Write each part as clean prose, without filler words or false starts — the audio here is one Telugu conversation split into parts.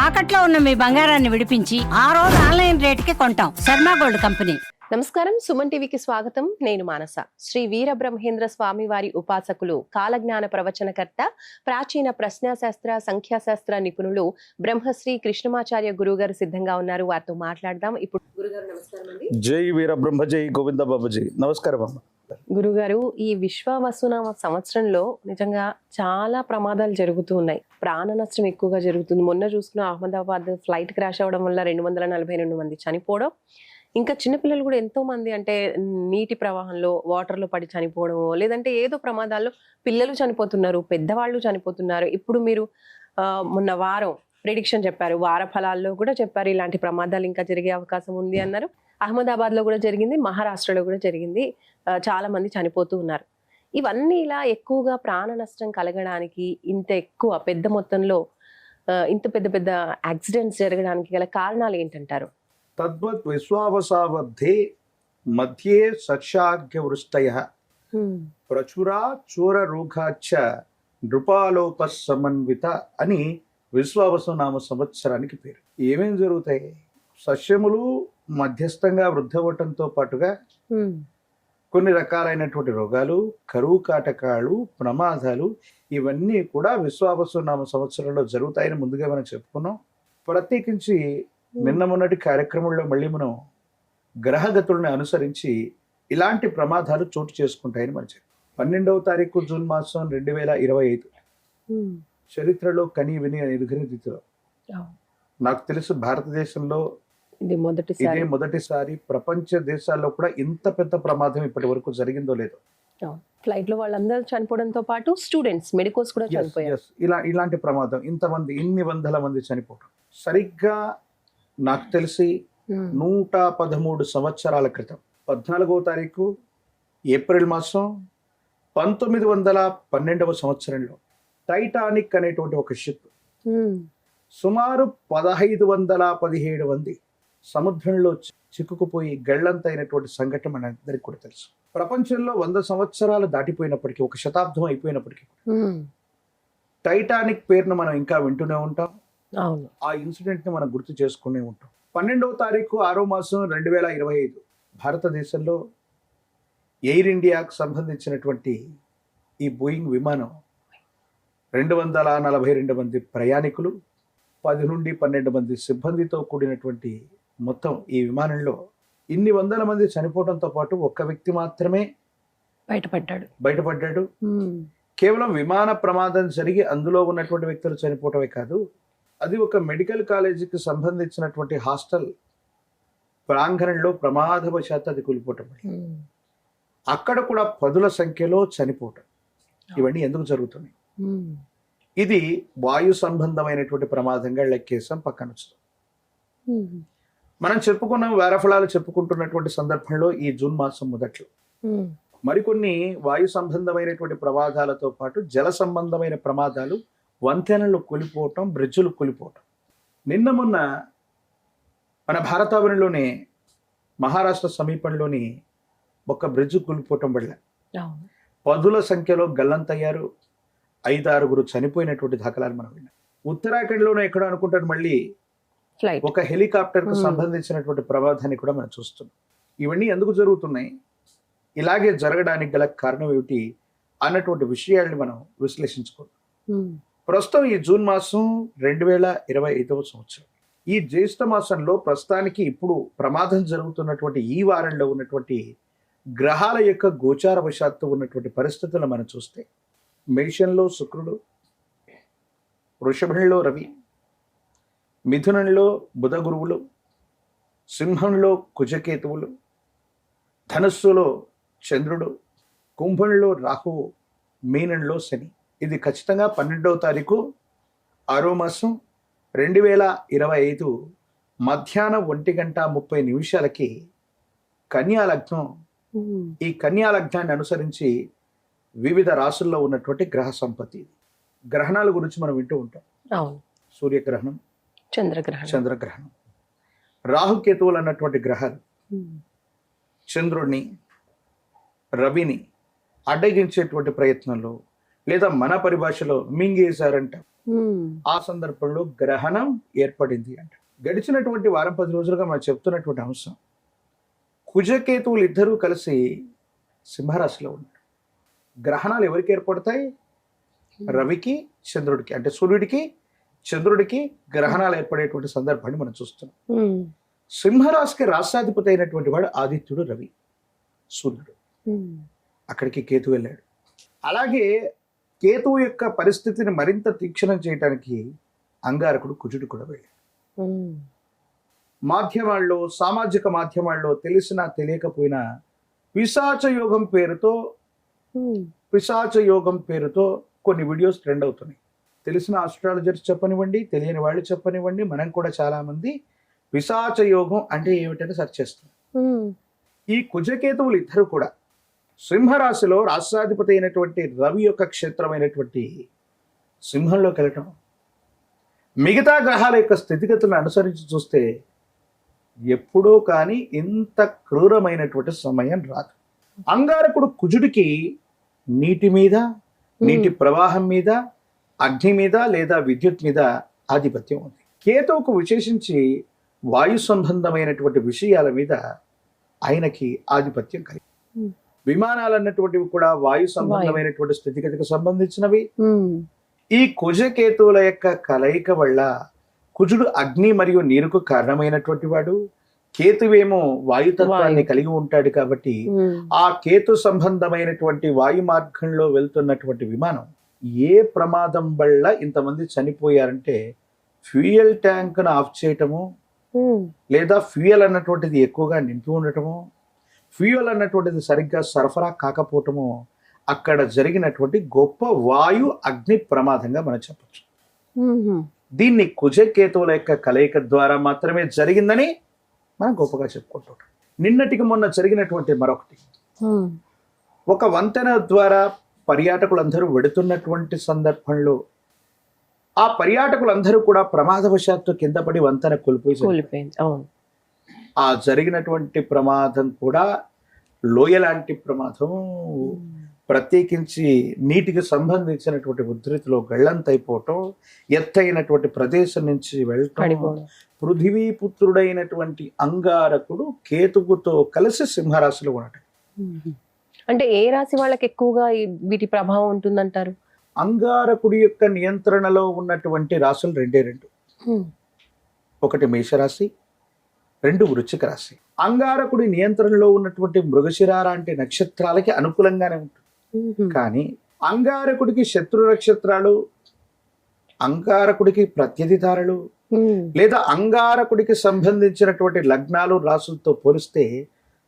తాకట్లో ఉన్న మీ బంగారాన్ని విడిపించి ఆ రోజు ఆన్లైన్ రేటుకి కొంటాం. Sharma gold company. నమస్కారం, సుమన్ టీవీకి స్వాగతం. నేను మానస. శ్రీ వీరబ్రహ్మేంద్ర స్వామి వారి ఉపాసకులు, కాలజ్ఞాన ప్రవచనకర్త, ప్రాచీన ప్రశ్నాశాస్త్ర సంఖ్యాశాస్త్ర నిపుణులు బ్రహ్మశ్రీ కృష్ణమాచార్య గురువు గారు సిద్ధంగా ఉన్నారు. వారితో మాట్లాడదాం. ఇప్పుడు గురుగారు నమస్కారం అండి. జై వీరబ్రహ్మ, జై గోవింద బాబుజీ. నమస్కారం అమ్మ. గురుగారు, ఈ విశ్వావసునామ సంవత్సరంలో నిజంగా చాలా ప్రమాదాలు జరుగుతూ ఉన్నాయి. ప్రాణ నష్టం ఎక్కువగా జరుగుతుంది. మొన్న చూసుకున్న అహ్మదాబాద్ ఫ్లైట్ క్రాష్ అవ్వడం వల్ల 242 మంది చనిపోవడం, ఇంకా చిన్నపిల్లలు కూడా ఎంతో మంది అంటే నీటి ప్రవాహంలో వాటర్లో పడి చనిపోవడం, లేదంటే ఏదో ప్రమాదాల్లో పిల్లలు చనిపోతున్నారు, పెద్దవాళ్ళు చనిపోతున్నారు. ఇప్పుడు మీరు మొన్న వారం ప్రిడిక్షన్ చెప్పారు, వార ఫలాల్లో కూడా చెప్పారు ఇలాంటి ప్రమాదాలు ఇంకా జరిగే అవకాశం ఉంది అన్నారు. అహ్మదాబాద్ లో కూడా జరిగింది, మహారాష్ట్రలో కూడా జరిగింది. చాలా మంది చనిపోతూ ఉన్నారు. ఇవన్నీ ఇలా ఎక్కువగా ప్రాణ నష్టం కలగడానికి, ఇంత ఎక్కువ పెద్ద మొత్తంలో ఇంత పెద్ద పెద్ద యాక్సిడెంట్స్ జరగడానికి గల కారణాలు ఏంటంటారు? తద్వత్ విశ్వావసావద్ధే మధ్యే సక్షాగ్య వృష్టయ ప్రచురా చోర రోగాచ్చ నృపాలోప సమన్విత అని విశ్వావసు నామ సంవత్సరానికి పేరు. ఏమేం జరుగుతాయి? సస్యములు మధ్యస్థంగా వృద్ధవటంతో పాటుగా కొన్ని రకాలైనటువంటి రోగాలు, కరువు కాటకాలు, ప్రమాదాలు, ఇవన్నీ కూడా విశ్వావసు నామ సంవత్సరంలో జరుగుతాయని ముందుగా మనం చెప్పుకున్నాం. ప్రత్యేకించి నిన్న మొన్నటి కార్యక్రమంలో మళ్ళీ మనం గ్రహగతులను అనుసరించి ఇలాంటి ప్రమాదాలు చోటు చేసుకుంటాయని మనం చెప్పాం. 12వ తారీఖు జూన్ మాసం 2025 చరిత్రలో కని విని ఎదుగుని రీతిలో నాకు తెలుసు భారతదేశంలో ఇదే మొదటిసారి. ప్రపంచ దేశాల్లో కూడా ఇంత పెద్ద ప్రమాదం ఇప్పటి వరకు జరిగిందో లేదో. ఫ్లైట్ లో వాళ్ళందరూ చనిపోవడంతో పాటు స్టూడెంట్స్, మెడికోస్ కూడా చనిపోయారు. ఇలాంటి ప్రమాదం ఇంతమంది, ఇన్ని వందల మంది చనిపోవడం సరిగ్గా నాకు తెలిసి 113 సంవత్సరాల క్రితం 14వ తారీఖు ఏప్రిల్ మాసం 1912వ సంవత్సరంలో టైటానిక్ అనేటువంటి ఒక షిప్ సుమారు 1517 మంది సముద్రంలో చిక్కుకుపోయి గళ్లంతైనటువంటి సంఘటన మనందరికీ కూడా తెలుసు. ప్రపంచంలో 100 సంవత్సరాలు దాటిపోయినప్పటికీ, ఒక శతాబ్దం అయిపోయినప్పటికీ టైటానిక్ పేరును మనం ఇంకా వింటూనే ఉంటాం. ఆ ఇన్సిడెంట్ ని మనం గుర్తు చేసుకునే ఉంటాం. 12వ తారీఖు 6వ మాసం 2025 భారతదేశంలో ఎయిర్ ఇండియాకు సంబంధించినటువంటి ఈ బోయింగ్ విమానం 242 మంది ప్రయాణికులు, 10 నుండి 12 మంది సిబ్బందితో కూడినటువంటి మొత్తం ఈ విమానంలో ఇన్ని వందల మంది చనిపోవడంతో పాటు ఒక్క వ్యక్తి మాత్రమే బయటపడ్డాడు. కేవలం విమాన ప్రమాదం జరిగి అందులో ఉన్నటువంటి వ్యక్తులు చనిపోవటమే కాదు, అది ఒక మెడికల్ కాలేజీకి సంబంధించినటువంటి హాస్టల్ ప్రాంగణంలో ప్రమాదవశాత్తు అది కూలిపోవటం, అక్కడ కూడా 10ల సంఖ్యలో చనిపోవటం. ఇవన్నీ ఎందుకు జరుగుతున్నాయి? ఇది వాయు సంబంధమైనటువంటి ప్రమాదంగా లెక్కేసాం, పక్కన వచ్చాం. మనం చెప్పుకున్న వారఫలాలు చెప్పుకుంటున్నటువంటి సందర్భంలో ఈ జూన్ మాసం మొదట్లో మరికొన్ని వాయు సంబంధమైనటువంటి ప్రమాదాలతో పాటు జల సంబంధమైన ప్రమాదాలు, వంతెనలు కూలిపోవటం, బ్రిడ్జులు కూలిపోవటం. నిన్న మొన్న మన భారతావనిలోనే మహారాష్ట్ర సమీపంలోని ఒక బ్రిడ్జ్ కూలిపోవటం వల్ల 10ల సంఖ్యలో గల్లంతయ్యారు, 5-6 చనిపోయినటువంటి దాఖలాలు మనం విన్నాం. ఉత్తరాఖండ్లోనే ఎక్కడో అనుకుంటారు మళ్ళీ ఒక హెలికాప్టర్ కు సంబంధించినటువంటి ప్రమాదాన్ని కూడా మనం చూస్తున్నాం. ఇవన్నీ ఎందుకు జరుగుతున్నాయి, ఇలాగే జరగడానికి గల కారణం ఏమిటి అన్నటువంటి విషయాల్ని మనం విశ్లేషించుకుందాం. ప్రస్తుతం ఈ జూన్ మాసం 2025వ సంవత్సరం. ఈ జ్యేష్ఠ మాసంలో ప్రస్తుతానికి ఇప్పుడు ప్రమాదం జరుగుతున్నటువంటి ఈ వారంలో ఉన్నటువంటి గ్రహాల యొక్క గోచార వశాత్తు ఉన్నటువంటి పరిస్థితులను మనం చూస్తే, మేషంలో శుక్రుడు, వృషభంలో రవి, మిథునంలో బుధ గురువులు, సింహంలో కుజకేతువులు, ధనుస్సులో చంద్రుడు, కుంభంలో రాహువు, మీనంలో శని. ఇది ఖచ్చితంగా 12వ తారీఖు 6వ మాసం 2025 మధ్యాహ్నం 1:30 కన్యా లగ్నం. ఈ కన్యా లగ్నాన్ని అనుసరించి వివిధ రాసుల్లో ఉన్నటువంటి గ్రహ సంపత్తి. గ్రహణాల గురించి మనం వింటూ ఉంటాం. సూర్యగ్రహణం, చంద్రగ్రహణం, రాహుకేతువులు అన్నటువంటి గ్రహాలు చంద్రుడిని, రవిని అడ్డగించేటువంటి ప్రయత్నంలో, లేదా మన పరిభాషలో మింగేశారంట, ఆ సందర్భంలో గ్రహణం ఏర్పడింది అంట. గడిచినటువంటి వారం 10 రోజులుగా మనం చెప్తున్నటువంటి అంశం, కుజకేతువులు ఇద్దరూ కలిసి సింహరాశిలో ఉన్నారు. గ్రహణాలు ఎవరికి ఏర్పడతాయి? రవికి చంద్రుడికి, అంటే సూర్యుడికి చంద్రుడికి గ్రహణాలు ఏర్పడేటువంటి సందర్భాన్ని మనం చూస్తున్నాం. సింహరాశికి రాష్ట్రాధిపతి అయినటువంటి వాడు ఆదిత్యుడు, రవి, సూర్యుడు. అక్కడికి కేతు వెళ్ళాడు. అలాగే కేతువు యొక్క పరిస్థితిని మరింత తీక్షణం చేయడానికి అంగారకుడు కుజుడు కూడా వెళ్ళాడు. మాధ్యమాల్లో, సామాజిక మాధ్యమాల్లో తెలిసినా తెలియకపోయినా పిశాచ యోగం పేరుతో కొన్ని వీడియోస్ ట్రెండ్ అవుతున్నాయి. తెలిసిన ఆస్ట్రాలజర్స్ చెప్పనివ్వండి, తెలియని వాళ్ళు చెప్పనివ్వండి, మనం కూడా చాలా మంది పిశాచ యోగం అంటే ఏమిటని సెర్చ్ చేస్తున్నాం. ఈ కుజకేతువులు ఇద్దరు కూడా సింహరాశిలో రాష్ట్రాధిపతి అయినటువంటి రవి యొక్క క్షేత్రమైనటువంటి సింహంలోకి వెళ్ళటం, మిగతా గ్రహాల యొక్క స్థితిగతులను అనుసరించి చూస్తే ఎప్పుడూ కానీ ఇంత క్రూరమైనటువంటి సమయం రాదు. అంగారకుడు కుజుడికి నీటి మీద, నీటి ప్రవాహం మీద, అగ్ని మీద లేదా విద్యుత్ మీద ఆధిపత్యం ఉంది. కేతువుకు విశేషించి వాయు సంబంధమైనటువంటి విషయాల మీద ఆయనకి ఆధిపత్యం కలిగి. విమానాలు అన్నటువంటివి కూడా వాయు సంబంధమైనటువంటి స్థితిగతికి సంబంధించినవి. ఈ కుజకేతువుల యొక్క కలయిక వల్ల కుజుడు అగ్ని మరియు నీరుకు కారణమైనటువంటి వాడు, కేతువేమో వాయుతత్వాన్ని కలిగి ఉంటాడు. కాబట్టి ఆ కేతు సంబంధమైనటువంటి వాయు మార్గంలో వెళ్తున్నటువంటి విమానం ఏ ప్రమాదం వల్ల ఇంతమంది చనిపోయారంటే, ఫ్యూయల్ ట్యాంక్ను ఆఫ్ చేయటము, లేదా ఫ్యూయల్ అన్నటువంటిది ఎక్కువగా నింపి ఉండటము, ఫ్యూయల్ అన్నటువంటిది సరిగ్గా సరఫరా కాకపోవటము అక్కడ జరిగినటువంటి గొప్ప వాయు అగ్ని ప్రమాదంగా మనం చెప్పచ్చు. దీన్ని కుజకేతువుల యొక్క కలయిక ద్వారా మాత్రమే జరిగిందని మనం గొప్పగా చెప్పుకుంటుంటాం. నిన్నటికి మొన్న జరిగినటువంటి మరొకటి, ఒక వంతెన ద్వారా పర్యాటకులందరూ వెడుతున్నటువంటి సందర్భంలో ఆ పర్యాటకులందరూ కూడా ప్రమాదవశాత్తు కింద పడి వంతెన కోల్పోయింది. ఆ జరిగినటువంటి ప్రమాదం కూడా లోయ లాంటి ప్రమాదం, ప్రత్యేకించి నీటికి సంబంధించినటువంటి ఉధృతిలో గళ్ళంతైపోవటం, ఎత్తైనటువంటి ప్రదేశం నుంచి వెళ్ళటం. పృథివీపుత్రుడైనటువంటి అంగారకుడు కేతువుతో కలిసి సింహరాశిలో ఉండటం. అంటే ఏ రాశి వాళ్ళకి ఎక్కువగా వీటి ప్రభావం ఉంటుందంటారు? అంగారకుడి యొక్క నియంత్రణలో ఉన్నటువంటి రాశులు రెండే రెండు. ఒకటి మేషరాశి, 2 వృశ్చిక రాశి. అంగారకుడి నియంత్రణలో ఉన్నటువంటి మృగశిర లాంటి నక్షత్రాలకి అనుకూలంగానే ఉంటుంది. కానీ అంగారకుడికి శత్రు నక్షత్రాలు, అంగారకుడికి ప్రత్యధితారులు, లేదా అంగారకుడికి సంబంధించినటువంటి లగ్నాలు, రాసులతో పోలిస్తే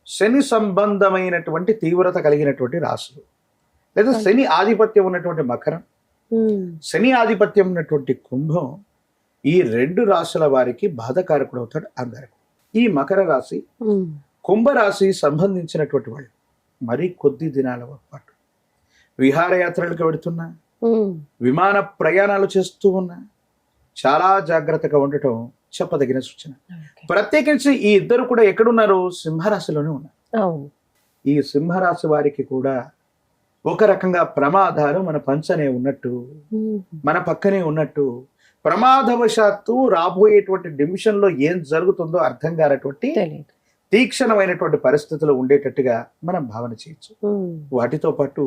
శని సంబంధమైనటువంటి తీవ్రత కలిగినటువంటి రాశులు, లేదా శని ఆధిపత్యం ఉన్నటువంటి మకరం, శని ఆధిపత్యం ఉన్నటువంటి కుంభం, ఈ 2 రాశుల వారికి బాధకారకుడు అవుతాడు అంగారకుడు. ఈ మకర రాశి, కుంభరాశి సంబంధించినటువంటి వాళ్ళు మరి కొద్ది దినాల పాటు విహారయాత్రలకు వెడుతున్నా, విమాన ప్రయాణాలు చేస్తూ ఉన్నా చాలా జాగ్రత్తగా ఉండటం చెప్పదగిన సూచన. ప్రత్యేకించి ఈ ఇద్దరు కూడా ఎక్కడున్నారు? సింహరాశిలోనే ఉన్నారు. ఈ సింహరాశి వారికి కూడా ఒక రకంగా ప్రమాదాలు మన పంచనే ఉన్నట్టు, మన పక్కనే ఉన్నట్టు, ప్రమాదవశాత్తు రాబోయేటువంటి నిమిషంలో ఏం జరుగుతుందో అర్థం కానటువంటి తీక్షణమైనటువంటి పరిస్థితులు ఉండేటట్టుగా మనం భావన చేయొచ్చు. వాటితో పాటు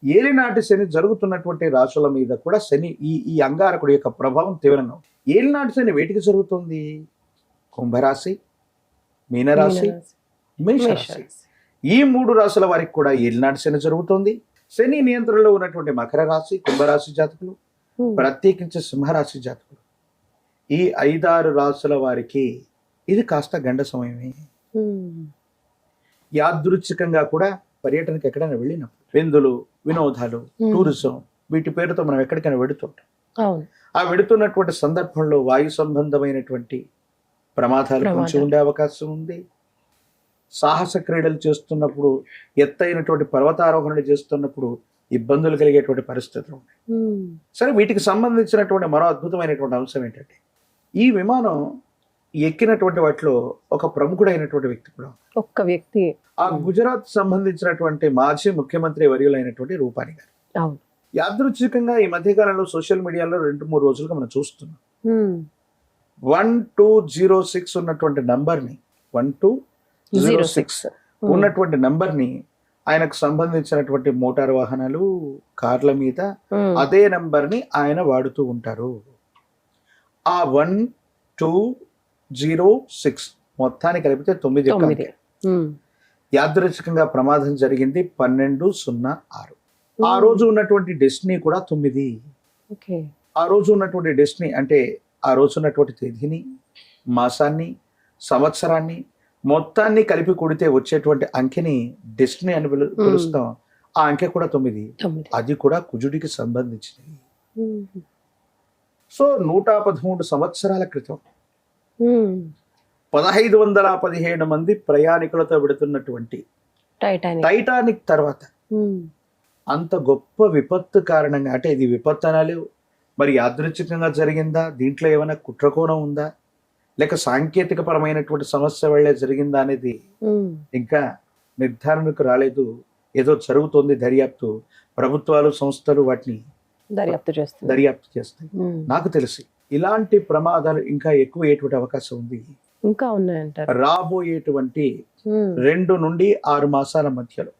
ఏలినాటి శని జరుగుతున్నటువంటి రాశుల మీద కూడా శని ఈ అంగారకుడి యొక్క ప్రభావం తీవ్రంగా ఉంది. ఏలినాటి శని వేటికి జరుగుతుంది? కుంభరాశి, మీనరాశి, మేషరాశి. ఈ 3 రాశుల వారికి కూడా ఏలినాటి శని జరుగుతుంది. శని నియంత్రణలో ఉన్నటువంటి మకర రాశి, కుంభరాశి జాతకులు, ప్రత్యేకించి సింహరాశి జాతకులు, ఈ 5-6 రాశుల వారికి ఇది కాస్త గండ సమయమే. యాదృచ్ఛికంగా కూడా పర్యటనకి ఎక్కడైనా వెళ్ళినప్పుడు విందులు, వినోదాలు, టూరిజం, వీటి పేరుతో మనం ఎక్కడికైనా వెడుతుంటాం. ఆ వెడుతున్నటువంటి సందర్భంలో వాయు సంబంధమైనటువంటి ప్రమాదాలు కొంచెం ఉండే అవకాశం ఉంది. సాహస క్రీడలు చేస్తున్నప్పుడు, ఎత్తైనటువంటి పర్వతారోహణలు చేస్తున్నప్పుడు ఇబ్బందులు కలిగేటువంటి పరిస్థితులు ఉన్నాయి. సరే, వీటికి సంబంధించినటువంటి మరో అద్భుతమైనటువంటి అంశం ఏంటంటే, ఈ విమానం ఎక్కినటువంటి వాటిలో ఒక ప్రముఖుడైనటువంటి వ్యక్తి కూడా, ఒక్క వ్యక్తి, ఆ గుజరాత్ సంబంధించినటువంటి మాజీ ముఖ్యమంత్రి వర్యులైనటువంటి రూపాని గారు. యాదృచ్ఛికంగా ఈ మధ్యకాలంలో సోషల్ మీడియాలో 2-3 రోజులుగా మనం చూస్తున్నాం. 1206 ఉన్నటువంటి నంబర్ని 1206 ఉన్నటువంటి నంబర్ని ఆయనకు సంబంధించినటువంటి మోటార్ వాహనాలు, కార్ల మీద అదే నంబర్ని ఆయన వాడుతూ ఉంటారు. ఆ 1206 మొత్తాన్ని కలిపితే 9. యాదృచ్ఛికంగా ప్రమాదం జరిగింది 12:06. ఆ రోజు ఉన్నటువంటి డెస్టినీ కూడా 9. ఆ రోజు ఉన్నటువంటి డెస్టినీ అంటే ఆ రోజు ఉన్నటువంటి తేదీని, మాసాన్ని, సంవత్సరాన్ని మొత్తాన్ని కలిపి కొడితే వచ్చేటువంటి అంకెని డెస్టినీ అని పిలుస్తాం. ఆ అంకె కూడా 9. అది కూడా కుజుడికి సంబంధించినది. సో 113 సంవత్సరాల క్రితం 1517 మంది ప్రయాణికులతో వెడుతున్నటువంటి టైటానిక్ తర్వాత అంత గొప్ప విపత్తు కారణంగా, అంటే ఇది విపత్తు అనాలి, మరి యాదృచ్ఛికంగా జరిగిందా, దీంట్లో ఏమైనా కుట్రకోణం ఉందా, లేక సాంకేతిక పరమైనటువంటి సమస్య వల్లే జరిగిందా అనేది ఇంకా నిర్ధారణకు రాలేదు. ఏదో జరుగుతోంది దర్యాప్తు. ప్రభుత్వాలు, సంస్థలు వాటిని దర్యాప్తు చేస్తాయి. నాకు తెలిసి ఇలాంటి ప్రమాదాలు ఇంకా ఎక్కువయ్యేటువంటి అవకాశం ఉంది. ఇంకా ఉన్నాయంటారు రాబోయేటువంటి 2 నుండి 6 మాసాల మధ్యలో.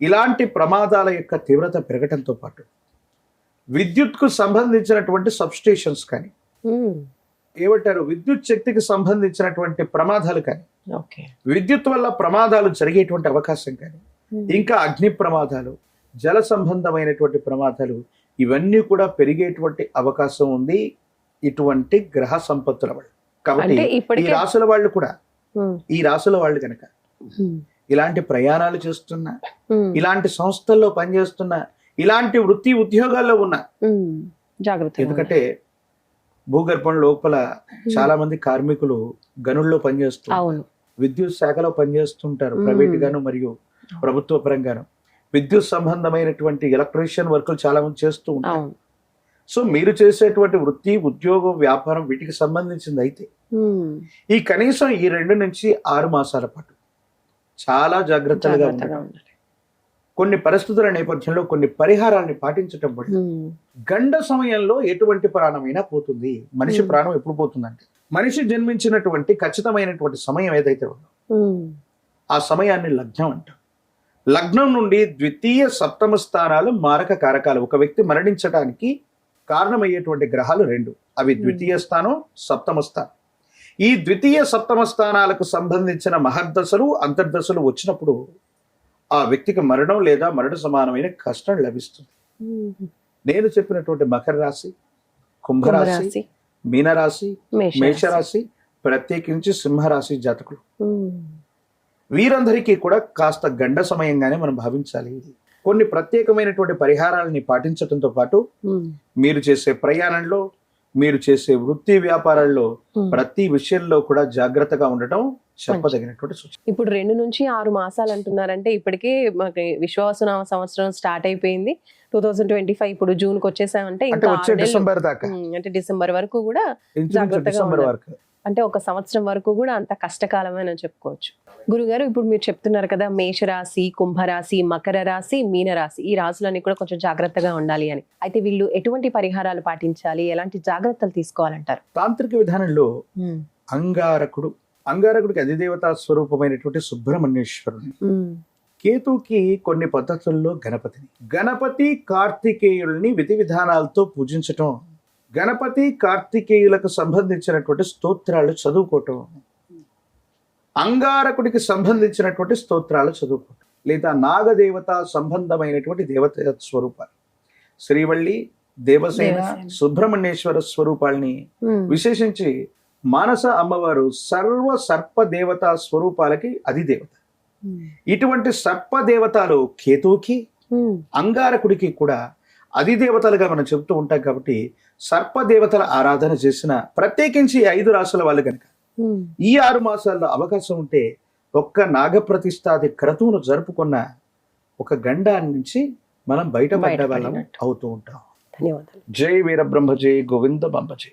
ఇలాంటి ప్రమాదాల యొక్క తీవ్రత పెరగటంతో పాటు విద్యుత్కు సంబంధించినటువంటి సబ్స్టేషన్స్ కానీ, ఏమంటారు, విద్యుత్ శక్తికి సంబంధించినటువంటి ప్రమాదాలు కానీ, విద్యుత్ వల్ల ప్రమాదాలు జరిగేటువంటి అవకాశం కానీ, ఇంకా అగ్ని ప్రమాదాలు, జల సంబంధమైనటువంటి ప్రమాదాలు, ఇవన్నీ కూడా పెరిగేటువంటి అవకాశం ఉంది ఇటువంటి గ్రహ సంపత్తుల వల్ల. కాబట్టి ఈ రాసుల వాళ్ళు కూడా, ఈ రాసుల వాళ్ళు కనుక ఇలాంటి ప్రయాణాలు చేస్తున్నా, ఇలాంటి సంస్థల్లో పనిచేస్తున్నా, ఇలాంటి వృత్తి ఉద్యోగాల్లో ఉన్నా జాగ్రత్త. ఎందుకంటే భూగర్భం లోపల చాలా మంది కార్మికులు గనుల్లో పనిచేస్తారు, విద్యుత్ శాఖలో పనిచేస్తుంటారు, ప్రైవేట్ గాను మరియు ప్రభుత్వ పరంగాను. విద్యుత్ సంబంధమైనటువంటి ఎలక్ట్రీషియన్ వర్కులు చాలా మంది చేస్తూ ఉంటారు. సో మీరు చేసేటువంటి వృత్తి, ఉద్యోగం, వ్యాపారం వీటికి సంబంధించింది అయితే ఈ కనీసం ఈ 2 నుంచి 6 మాసాల పాటు చాలా జాగ్రత్తగా ఉండాలి. కొన్ని పరిస్థితుల నేపథ్యంలో కొన్ని పరిహారాన్ని పాటించటం వల్ల గండ సమయంలో ఎటువంటి ప్రాణమైనా పోతుంది. మనిషి ప్రాణం ఎప్పుడు పోతుందంటే మనిషి జన్మించినటువంటి ఖచ్చితమైనటువంటి సమయం ఏదైతే ఉందో ఆ సమయాన్ని లగ్నం అంటాం. లగ్నం నుండి ద్వితీయ సప్తమ స్థానాలు మారక కారకాలు. ఒక వ్యక్తి మరణించడానికి కారణమయ్యేటువంటి గ్రహాలు 2. అవి ద్వితీయ స్థానం, సప్తమ స్థానం. ఈ ద్వితీయ సప్తమ స్థానాలకు సంబంధించిన మహర్దశలు, అంతర్దశలు వచ్చినప్పుడు ఆ వ్యక్తికి మరణం లేదా మరణ సమానమైన కష్టం లభిస్తుంది. నేను చెప్పినటువంటి మకర రాశి, కుంభరాశి, మీనరాశి, మేషరాశి, ప్రత్యేకించి సింహరాశి జాతకులు, వీరందరికీ కూడా కాస్త గండ సమయంగానే మనం భావించాలి. కొన్ని ప్రత్యేకమైనటువంటి పరిహారాలని పాటించడంతో పాటు మీరు చేసే ప్రయాణంలో, మీరు చేసే వృత్తి వ్యాపారాల్లో ప్రతి విషయంలో కూడా జాగ్రత్తగా ఉండటం చెప్పదగినటువంటి సూచన. ఇప్పుడు 2 నుంచి 6 మాసాలు అంటున్నారంటే ఇప్పటికే మనకి విశ్వావసునామ సంవత్సరం స్టార్ట్ అయిపోయింది. 2025 ఇప్పుడు జూన్ కి వచ్చేసామంటే వచ్చే డిసెంబర్ దాకా, అంటే డిసెంబర్ వరకు కూడా జాగ్రత్తగా ఉండాలి. అంటే ఒక సంవత్సరం వరకు కూడా అంత కష్టకాలమే అని చెప్పుకోవచ్చు. గురుగారు, ఇప్పుడు మీరు చెప్తున్నారు కదా మేషరాశి, కుంభరాశి, మకర రాశి, మీనరాశి, ఈ రాశులన్నీ కూడా కొంచెం జాగ్రత్తగా ఉండాలి అని. అయితే వీళ్ళు ఎటువంటి పరిహారాలు పాటించాలి, ఎలాంటి జాగ్రత్తలు తీసుకోవాలంటారు? తాంత్రిక విధానంలో అంగారకుడికి అధిదేవతా స్వరూపమైనటువంటి సుబ్రహ్మణ్యేశ్వరుడు, కేతుకి కొన్ని పద్ధతుల్లో గణపతి కార్తికేయుల్ని విధి విధానాలతో పూజించటం, గణపతి కార్తికేయులకు సంబంధించినటువంటి స్తోత్రాలు చదువుకోవటం, అంగారకుడికి సంబంధించినటువంటి స్తోత్రాలు చదువుకోవటం, లేదా నాగదేవత సంబంధమైనటువంటి దేవత స్వరూపాలు, శ్రీవల్లి, దేవసేన, సుబ్రహ్మణ్యేశ్వర స్వరూపాలని, విశేషించి మానస అమ్మవారు సర్వ సర్ప దేవతా స్వరూపాలకి అధిదేవత. ఇటువంటి సర్ప దేవతలు కేతువుకి, అంగారకుడికి కూడా అధిదేవతలుగా మనం చెబుతూ ఉంటాం. కాబట్టి సర్పదేవతల ఆరాధన చేసిన, ప్రత్యేకించి 5 రాశుల వాళ్ళు కనుక ఈ 6 మాసాల్లో అవకాశం ఉంటే ఒక్క నాగప్రతిష్ఠాది క్రతువును జరుపుకున్న ఒక గండాన్ని నుంచి మనం బయటపడ్డ వాళ్ళం అవుతూ ఉంటాం. ధన్యవాదాలు. జై వీరబ్రహ్మ, జై గోవింద బంబ జై.